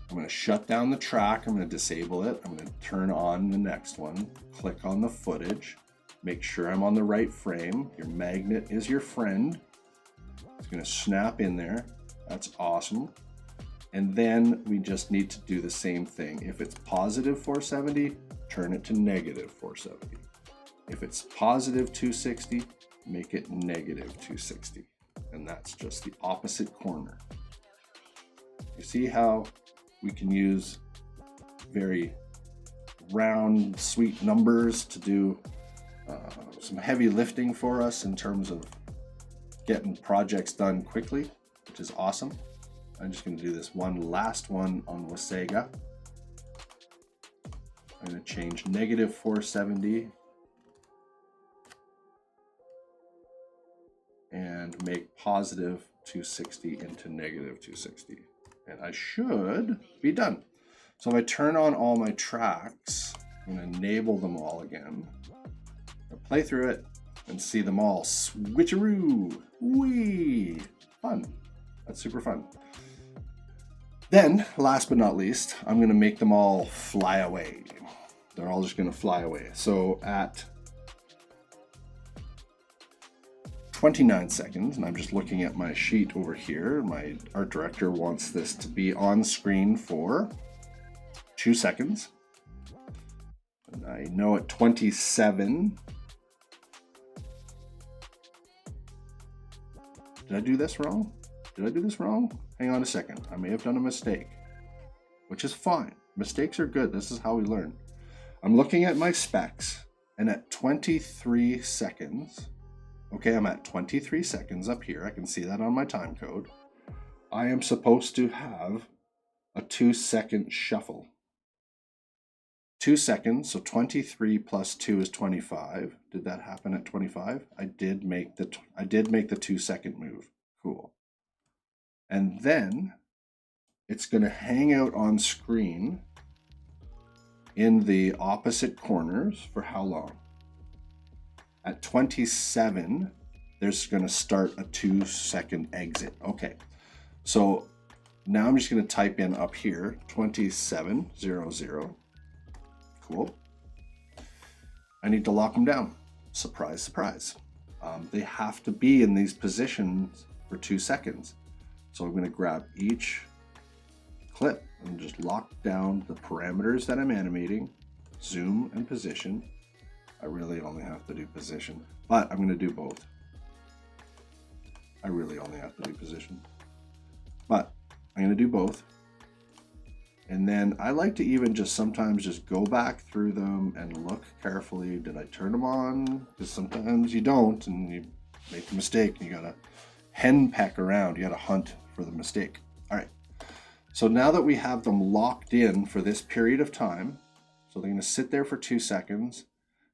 I'm going to shut down the track. I'm going to disable it. I'm going to turn on the next one. Click on the footage. Make sure I'm on the right frame. Your magnet is your friend. It's going to snap in there. That's awesome. And then we just need to do the same thing. If it's positive 470, turn it to negative 470. If it's positive 260, make it negative 260. And that's just the opposite corner. You see how we can use very round, sweet numbers to do some heavy lifting for us in terms of getting projects done quickly, which is awesome. I'm just going to do this last one on Wasaga. I'm going to change negative 470 and make positive 260 into negative 260. And I should be done. So if I turn on all my tracks, I'm going to enable them all again. I'll play through it and see them all switcheroo. Whee! Fun. That's super fun. Then, last but not least, I'm going to make them all fly away. They're all just going to fly away. So at 29 seconds, and I'm just looking at my sheet over here. My art director wants this to be on screen for 2 seconds. And I know at 27. Did I do this wrong? Did I do this wrong? Hang on a second. I may have done a mistake, which is fine. Mistakes are good. This is how we learn. I'm looking at my specs, and at 23 seconds, okay, I'm at 23 seconds up here. I can see that on my time code. I am supposed to have a 2-second shuffle. 2 seconds, so 23 plus 2 is 25. Did that happen at 25? I did make the 2-second move. Cool. And then it's going to hang out on screen in the opposite corners for how long? At 27, there's going to start a 2-second exit. Okay, so now I'm just going to type in up here 2700. Cool. I need to lock them down. Surprise, surprise. They have to be in these positions for 2 seconds. So I'm going to grab each clip and just lock down the parameters that I'm animating, zoom and position. I really only have to do position, but I'm going to do both. I really only have to do position, but I'm going to do both. And then I like to even just sometimes just go back through them and look carefully. Did I turn them on? Because sometimes you don't and you make a mistake. You got to henpeck around. You got to hunt for the mistake. All right. So now that we have them locked in for this period of time, so they're going to sit there for 2 seconds.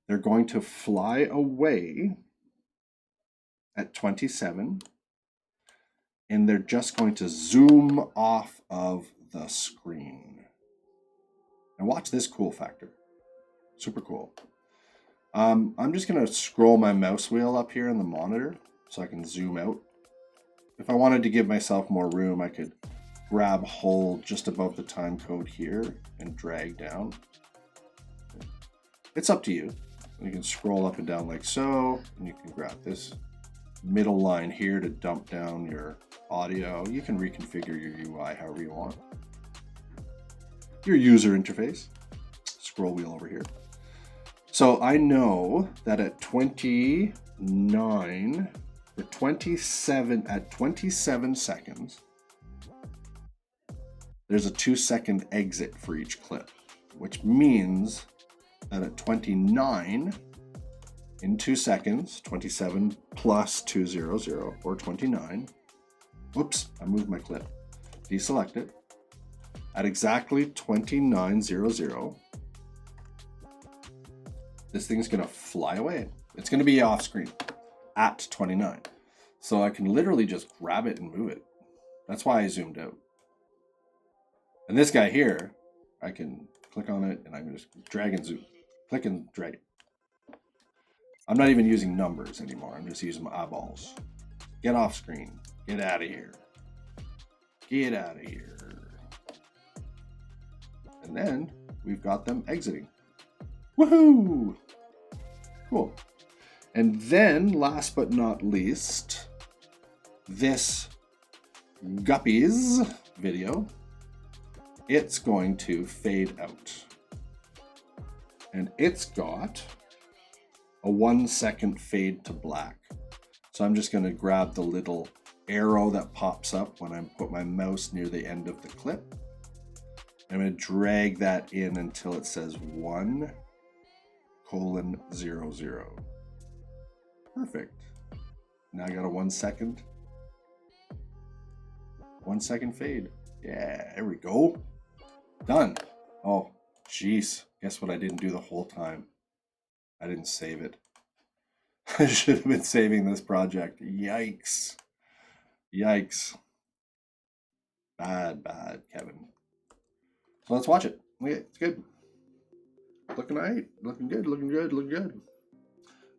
They're going to fly away at 27. And they're just going to zoom off of the screen. And watch this cool factor. Super cool. I'm just going to scroll my mouse wheel up here in the monitor so I can zoom out. If I wanted to give myself more room, I could grab hold just above the time code here and drag down. It's up to you. You can scroll up and down like so, and you can grab this middle line here to dump down your audio. You can reconfigure your UI however you want. Your user interface, scroll wheel over here. So I know that at 29 or 27, at 27 seconds, there's a 2-second exit for each clip, which means that at 29, in 2 seconds, 27 plus 200 or 29. Whoops, I moved my clip. Deselect it. At exactly 2900, this thing's gonna fly away. It's gonna be off screen at 29. So I can literally just grab it and move it. That's why I zoomed out. And this guy here, I can click on it and I can just drag and zoom. Click and drag it. I'm not even using numbers anymore. I'm just using my eyeballs. Get off screen. Get out of here. Get out of here. And then we've got them exiting. Woohoo! Cool. And then, last but not least, this Guppies video, it's going to fade out. And it's got a 1 second fade to black. So I'm just going to grab the little arrow that pops up when I put my mouse near the end of the clip. I'm going to drag that in until it says 1:00. Perfect. Now I got a 1 second. 1 second fade. Yeah, there we go. Done. Oh, jeez. Guess what I didn't do the whole time? I didn't save it. I should have been saving this project. Yikes. Yikes. Bad, Kevin. So let's watch it. Okay, it's good. Looking all right. Looking good, looking good, looking good.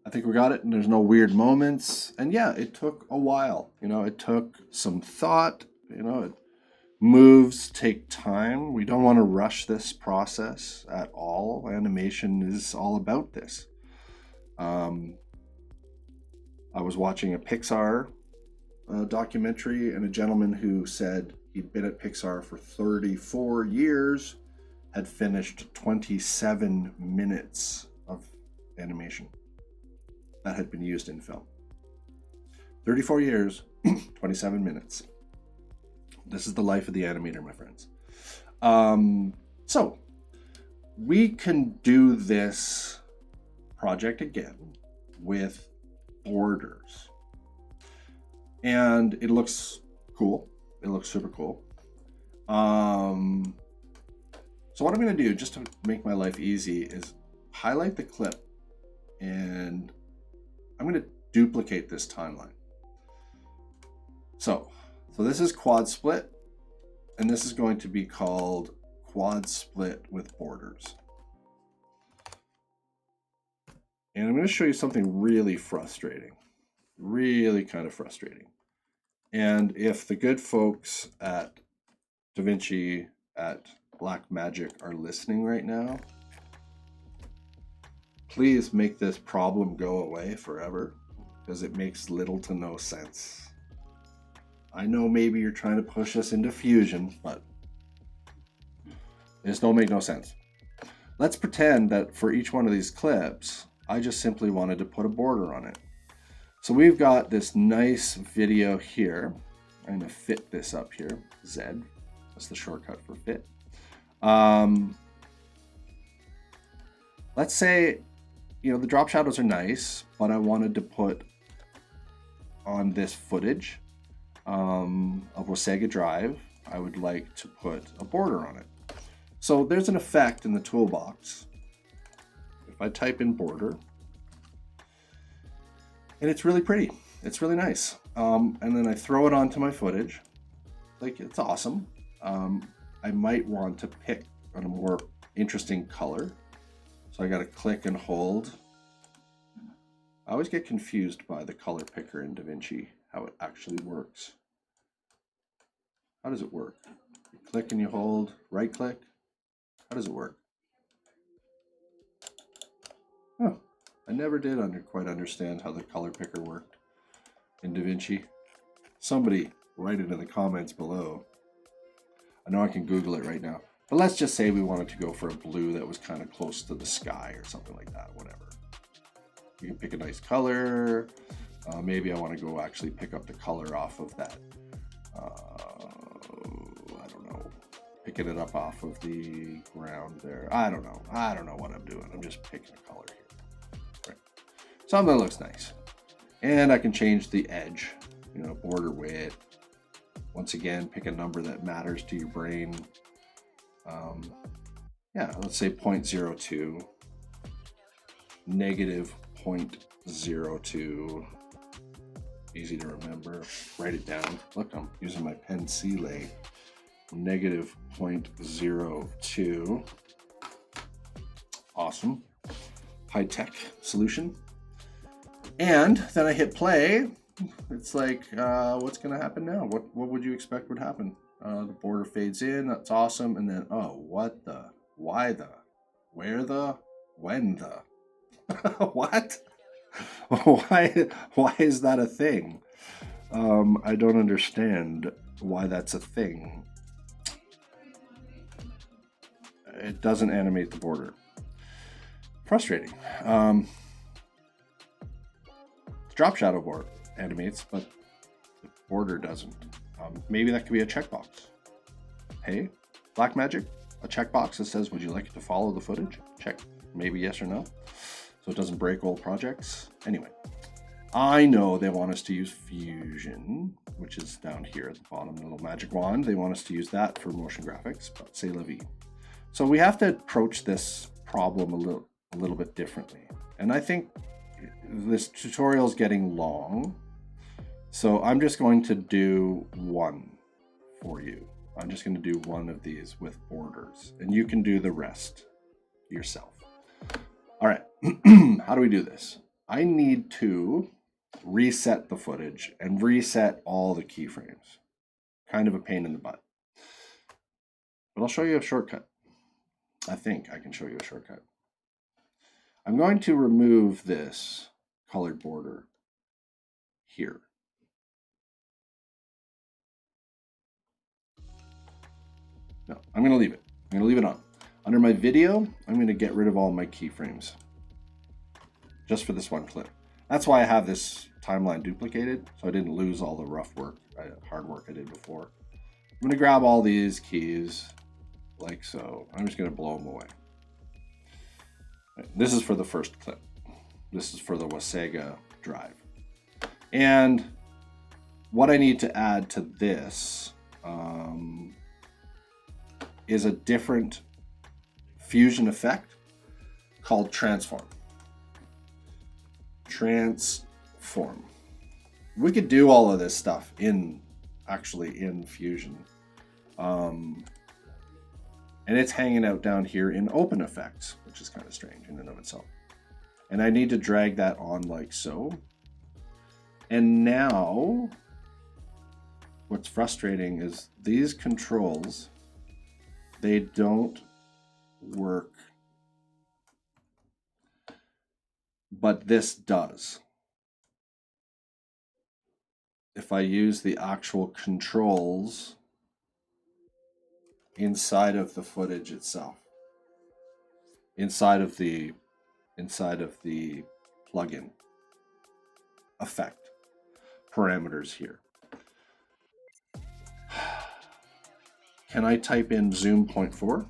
I think we got it, and there's no weird moments. And yeah, it took a while. You know, it took some thought. You know, moves take time. We don't want to rush this process at all. Animation is all about this. I was watching a Pixar documentary, and a gentleman who said he'd been at Pixar for 34 years had finished 27 minutes of animation that had been used in film. 34 years, 27 minutes. This is the life of the animator, my friends. So we can do this project again with borders. And it looks cool. It looks super cool. So what I'm going to do, just to make my life easy, is highlight the clip, and I'm going to duplicate this timeline. So this is quad split, and this is going to be called quad split with borders. And I'm going to show you something really frustrating, really kind of frustrating. And if the good folks at DaVinci, at Blackmagic are listening right now, please make this problem go away forever, because it makes little to no sense. I know maybe you're trying to push us into fusion, but this don't make no sense. Let's pretend that for each one of these clips, I just simply wanted to put a border on it. So we've got this nice video here. I'm going to fit this up here. Z. That's the shortcut for fit. Let's say, you know, the drop shadows are nice, but I wanted to put on this footage of Wasaga Drive, I would like to put a border on it. So there's an effect in the toolbox. If I type in border, and it's really pretty. It's really nice. And then I throw it onto my footage. Like, it's awesome. I might want to pick a more interesting color. So I got to click and hold. I always get confused by the color picker in DaVinci, how it actually works. How does it work? You click and you hold, right click. How does it work? Oh, I never did quite understand how the color picker worked in DaVinci. Somebody write it in the comments below. I know I can Google it right now. But let's just say we wanted to go for a blue that was kind of close to the sky or something like that, whatever. You can pick a nice color. Maybe I want to go actually pick up the color off of that. I don't know. Picking it up off of the ground there. I don't know. I don't know what I'm doing. I'm just picking a color here. Right. Something that looks nice. And I can change the edge, you know, border width. Once again, pick a number that matters to your brain. Yeah, let's say 0.02, negative 0.02. Easy to remember. Write it down. Look, I'm using my pencil. Negative 0.02. Awesome. High-tech solution. And then I hit play. It's like, what's going to happen now? What would you expect would happen? The border fades in. That's awesome. And then, oh, what the? Why the? Where the? When the? What? Why is that a thing? I don't understand why that's a thing. It doesn't animate the border. Frustrating. The drop shadow board animates, but the border doesn't. Maybe that could be a checkbox. Hey, Blackmagic, a checkbox that says, would you like it to follow the footage? Check. Maybe yes or no. So it doesn't break old projects. Anyway, I know they want us to use Fusion, which is down here at the bottom, the little magic wand. They want us to use that for motion graphics, but c'est la vie. So we have to approach this problem a little bit differently. And I think this tutorial is getting long. So I'm just going to do one for you. I'm just going to do one of these with borders, and you can do the rest yourself. All right, how do we do this? I need to reset the footage and reset all the keyframes. Kind of a pain in the butt. But I'll show you a shortcut. I think I can show you a shortcut. I'm going to remove this colored border here. No, I'm going to leave it. I'm going to leave it on. Under my video, I'm going to get rid of all my keyframes just for this one clip. That's why I have this timeline duplicated, so I didn't lose all the rough work, hard work I did before. I'm going to grab all these keys like so. I'm just going to blow them away. This is for the first clip. This is for the Wasega drive. And what I need to add to this is a different fusion effect called transform. Transform. We could do all of this stuff actually in Fusion. And it's hanging out down here in open effects, which is kind of strange in and of itself. And I need to drag that on like so. And now what's frustrating is these controls, they don't work, but this does. If I use the actual controls inside of the footage itself, inside of the plugin effect parameters here. Can I type in zoom 0.4?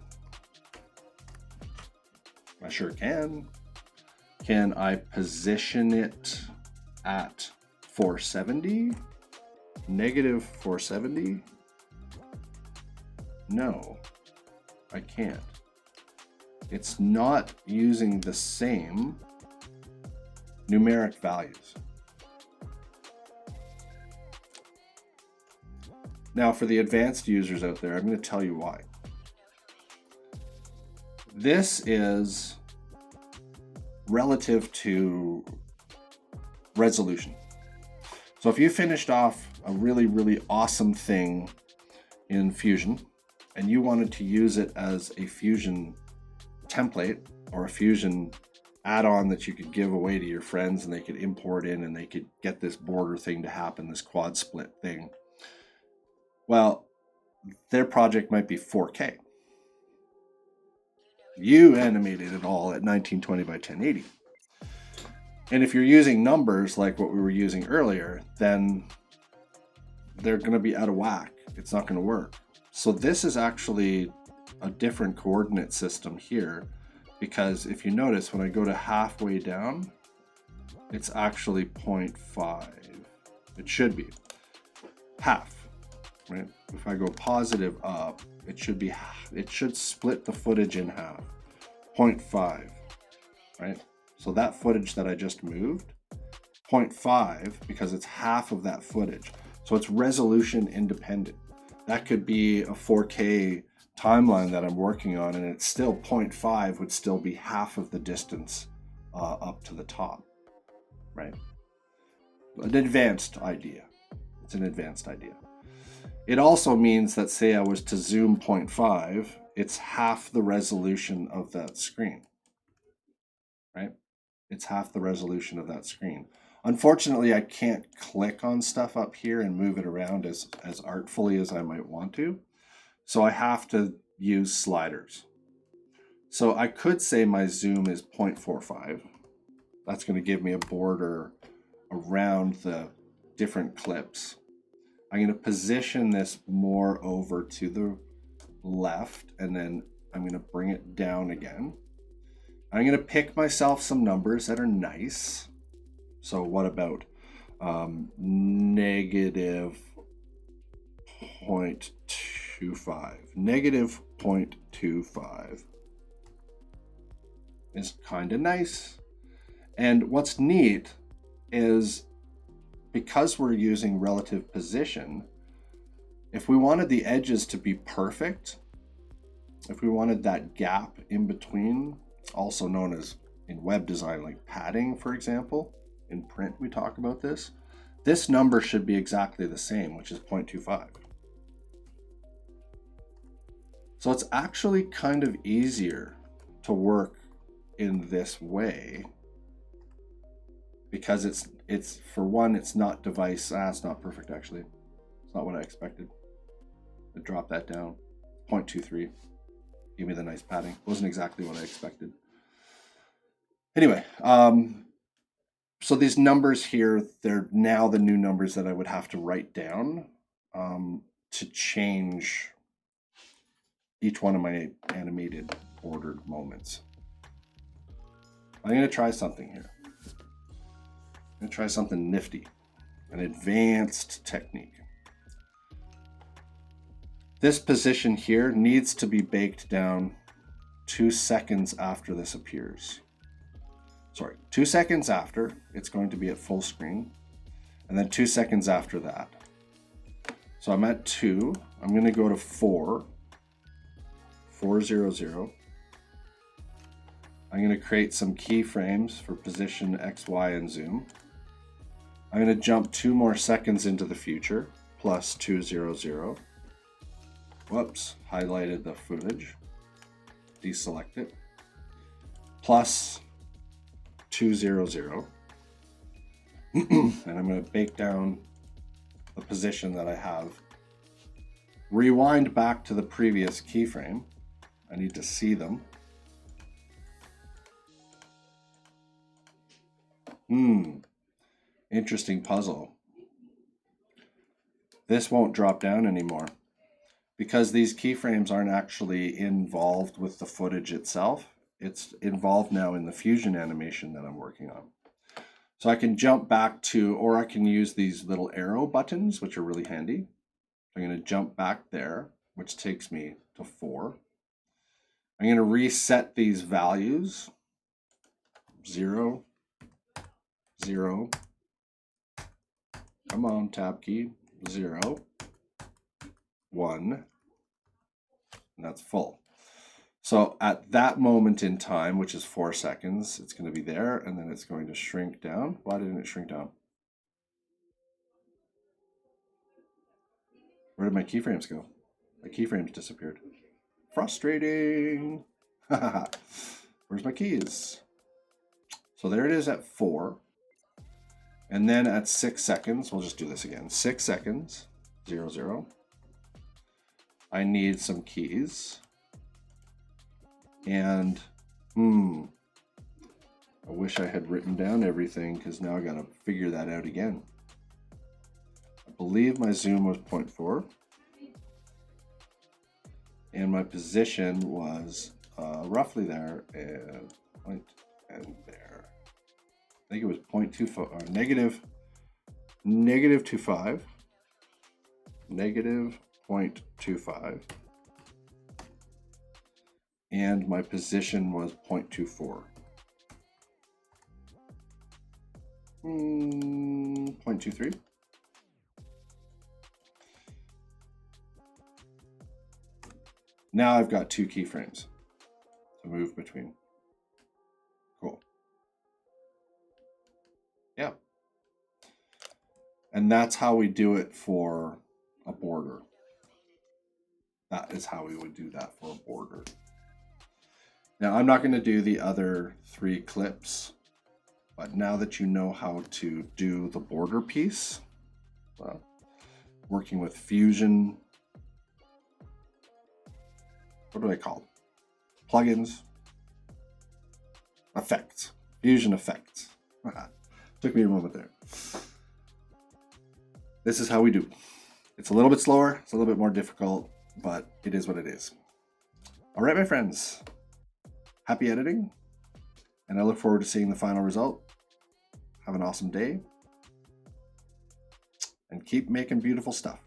I sure can. Can I position it at 470? Negative 470? No, I can't. It's not using the same numeric values. Now, for the advanced users out there, I'm going to tell you why. This is relative to resolution. So if you finished off a really, really awesome thing in Fusion and you wanted to use it as a Fusion template or a Fusion add-on that you could give away to your friends and they could import in and they could get this border thing to happen, this quad split thing, well, their project might be 4K. You animated it all at 1920 by 1080. And if you're using numbers like what we were using earlier, then they're going to be out of whack. It's not going to work. So this is actually a different coordinate system here, because if you notice, when I go to halfway down, it's actually 0.5. It should be half. Right? If I go positive up, it should split the footage in half. 0.5, right? So that footage that I just moved, 0.5, because it's half of that footage. So it's resolution independent. That could be a 4K timeline that I'm working on, and it's still 0.5 would still be half of the distance up to the top, right? An advanced idea. It's an advanced idea. It also means that, say I was to zoom 0.5, it's half the resolution of that screen, right? It's half the resolution of that screen. Unfortunately, I can't click on stuff up here and move it around as artfully as I might want to. So I have to use sliders. So I could say my zoom is 0.45. That's going to give me a border around the different clips. I'm going to position this more over to the left, and then I'm going to bring it down again. I'm going to pick myself some numbers that are nice. So what about negative 0.25? Negative 0.25 is kind of nice. And what's neat is, because we're using relative position, if we wanted the edges to be perfect, if we wanted that gap in between, also known as in web design like padding, for example, in print we talk about this number should be exactly the same, which is 0.25. So it's actually kind of easier to work in this way, because it's for one, it's not device, it's not perfect actually. It's not what I expected. I dropped that down. 0.23. Give me the nice padding. Wasn't exactly what I expected. Anyway, so these numbers here, they're now the new numbers that I would have to write down to change each one of my animated ordered moments. I'm going to try something here. I'm going to try something nifty, an advanced technique. This position here needs to be baked down 2 seconds after this appears. Sorry, 2 seconds after, it's going to be at full screen, and then 2 seconds after that. So I'm at 2, I'm going to go to 400. I'm going to create some keyframes for position X, Y, and zoom. I'm going to jump 2 more seconds into the future, plus 200. Whoops, highlighted the footage. Deselect it. Plus 200. And I'm going to bake down the position that I have. Rewind back to the previous keyframe. I need to see them. Interesting puzzle. This won't drop down anymore because these keyframes aren't actually involved with the footage itself. It's involved now in the fusion animation that I'm working on. So I can jump back to, or I can use these little arrow buttons, which are really handy. I'm going to jump back there, which takes me to 4. I'm going to reset these values. 0, 0. Come on, tab key. 0, 1. And that's full. So at that moment in time, which is 4 seconds, it's going to be there, and then it's going to shrink down. Why didn't it shrink down? Where did my keyframes go? My keyframes disappeared. Frustrating. Where's my keys? So there it is at 4. And then at 6 seconds, we'll just do this again. 6 seconds, 0, 0. I need some keys. And, I wish I had written down everything, because now I got to figure that out again. I believe my zoom was 0.4. And my position was roughly there, and point and there. I think it was 0.25, or negative 0.25. And my position was 0.24. 0.23. Now I've got 2 keyframes to move between. Cool. Yeah. And that's how we do it for a border. that is how we would do that for a border. Now I'm not going to do the other 3 clips, but now that you know how to do the border piece, well, working with Fusion, what do I call them? Plugins, effects, Fusion effects. Took me a moment there. This is how we do. It's a little bit slower, it's a little bit more difficult, but it is what it is. All right, my friends, happy editing, and I look forward to seeing the final result. Have an awesome day, and keep making beautiful stuff.